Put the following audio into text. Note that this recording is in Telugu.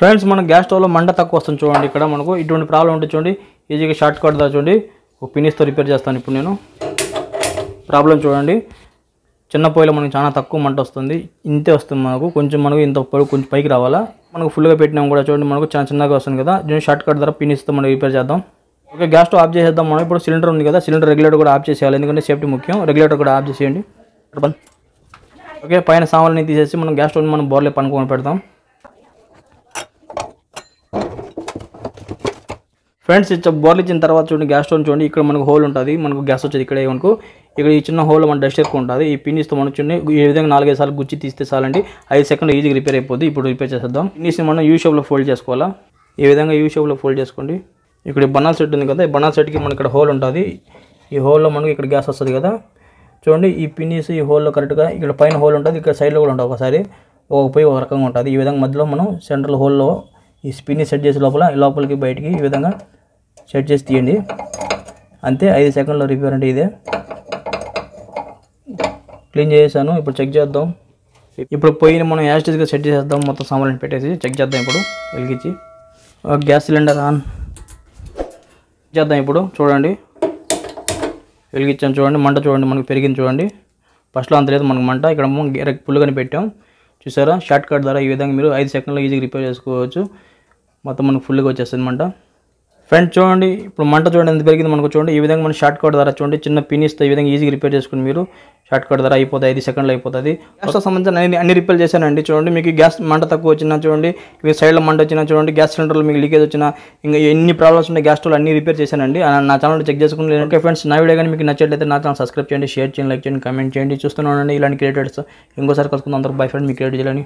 ఫ్రెండ్స్ మన గ్యాస్ స్టవ్లో మంట తక్కువ వస్తుంది చూడండి. ఇక్కడ మనకు ఇటువంటి ప్రాబ్లం ఉంటుంది చూడండి. ఈజీగా షార్ట్ కట్ దా చూడండి. ఒక పినిస్తో రిపేర్ చేస్తాను ఇప్పుడు నేను. ప్రాబ్లం చూడండి, చిన్న పొయ్యిలో మనకు చాలా తక్కువ మంట వస్తుంది. ఇంతే వస్తుంది మనకు. కొంచెం మనకు ఇంత పొయ్యి కొంచెం పైకి రావాలా. మనకు ఫుల్గా పెట్టినాం కూడా చూడండి, మనకు చాలా చిన్నగా వస్తుంది కదా. దీన్ని షార్ట్ కట్ ద్వారా పినిస్తో మనం రిపేర్ చేద్దాం. ఓకే, గ్యాస్ స్టవ్ ఆఫ్ చేసేద్దాం. మనం ఇప్పుడు సిలిండర్ ఉంది కదా, సిలిండర్ రెగ్యులేటర్ కూడా ఆఫ్ చేసేయాలి, ఎందుకంటే సేఫ్టీ ముఖ్యం. రెగ్యులేటర్ కూడా ఆఫ్ చేసేయండి. ఓకే, పైన సామాన్లని తీసేసి మనం గ్యాస్ స్టవ్ని మనం బోర్లే పనుకొని పెడతాం. ఫ్రెండ్స్ బోర్లు ఇచ్చిన తర్వాత చూడండి, గ్యాస్ స్టవ్ చూడండి, ఇక్కడ మనకు హోల్ ఉంటుంది. మనకు గ్యాస్ వచ్చేది ఇక్కడ మనకు. ఇక్కడ ఈ చిన్న హోల్ మన డస్ట్ ఎక్కువ ఉంటుంది. ఈ పిన్నిస్తో మనం చూడండి ఈ విధంగా 4-5 సార్లు గుచ్చి తీస్తే చాలండి. 5 సెకండ్లు ఈజీగా రిపేర్ అయిపోద్ది. ఇప్పుడు రిపేర్ చేసేద్దాం. పిన్నిస్ని మనం యూ షేప్లో ఫోల్డ్ చేసుకోవాలా. ఈ విధంగా యూ షేప్లో ఫోల్డ్ చేసుకోండి. ఇక్కడ బనాల్ సెట్ ఉంది కదా, ఈ బనాల్ సెట్కి మనకి ఇక్కడ హోల్ ఉంటుంది. ఈ హోల్లో మనకి ఇక్కడ గ్యాస్ వస్తుంది కదా. చూడండి ఈ పిన్నిస్ ఈ హోల్లో కరెక్ట్గా ఇక్కడ పైన హోల్ ఉంటుంది, ఇక్కడ సైడ్లో కూడా ఉంటుంది. ఒకసారి ఒక పోయి ఒక రకంగా ఉంటుంది. ఈ విధంగా మధ్యలో మనం సెంట్రల్ హోల్లో ఈ పిన్ని సెట్ చేసే లోపలికి బయటికి ఈ విధంగా సెట్ చేసి తీయండి. అంతే, 5 సెకండ్లో రిపేర్ అంటే ఇదే. క్లీన్ చేసాను. ఇప్పుడు చెక్ చేద్దాం. ఇప్పుడు పొయ్యిని మనం యాస్టిస్గా సెట్ చేసేద్దాం. మొత్తం సామాన్లు పెట్టేసి చెక్ చేద్దాం. ఇప్పుడు వెలిగించి గ్యాస్ సిలిండర్ ఆన్ చేద్దాం. ఇప్పుడు చూడండి వెలిగించాను చూడండి, మంట చూడండి మనకు పెరిగింది చూడండి. ఫస్ట్లో అంత లేదు మనకు మంట. ఇక్కడ పుల్లుగానే పెట్టాం చూసారా. షార్ట్ కట్ ద్వారా ఈ విధంగా మీరు 5 సెకండ్లో ఈజీగా రిపేర్ చేసుకోవచ్చు. మొత్తం మనకు ఫుల్గా వచ్చేస్తుంది మంట. ఫ్రెండ్స్ చూడండి ఇప్పుడు మంట చూడండి ఎంత పెరిగింది మనకు. చూడండి ఈ విధంగా మనం షార్ట్ కట్ ద్వారా చూడండి చిన్న పినిస్తో ఈ విధంగా ఈజీగా రిపేర్ చేసుకుని మీరు షార్ట్ కట్ ద్వారా అయిపోతుంది. 5 సెకండ్లో అయిపోతుంది. గ్యాస్తో సంబంధించిన అన్ని రిపేర్ చేశానండి. చూడండి మీకు గ్యాస్ మంట తక్కువ వచ్చినా చూడండి, ఇవి సైడ్లో మంట వచ్చినా చూడండి, గ్యాస్ సిలిండర్లో మీకు లీకేజ్ వచ్చినా, ఇంకా ఎన్ని ప్రాబ్లమ్స్ ఉన్నాయి గ్యాస్ స్టవ్లో అన్ని రిపేర్ చేశానండి. నా ఛానల్ చెక్ చేసుకుని. ఓకే ఫ్రెండ్స్, నా వీడియో కానీ మీకు నచ్చట్లయితే నా ఛానల్ సబ్స్క్రైబ్ చేయండి, షేర్ చేయండి, లైక్ చేయండి, కామెంట్ చేయండి. చూస్తూనే ఉండండి ఇలాంటి క్రియేటర్స్. ఇంకోసారి కలుసుకుందాం. అందరూ బై ఫ్రెండ్, మీ క్రియేట్ చేయాలని.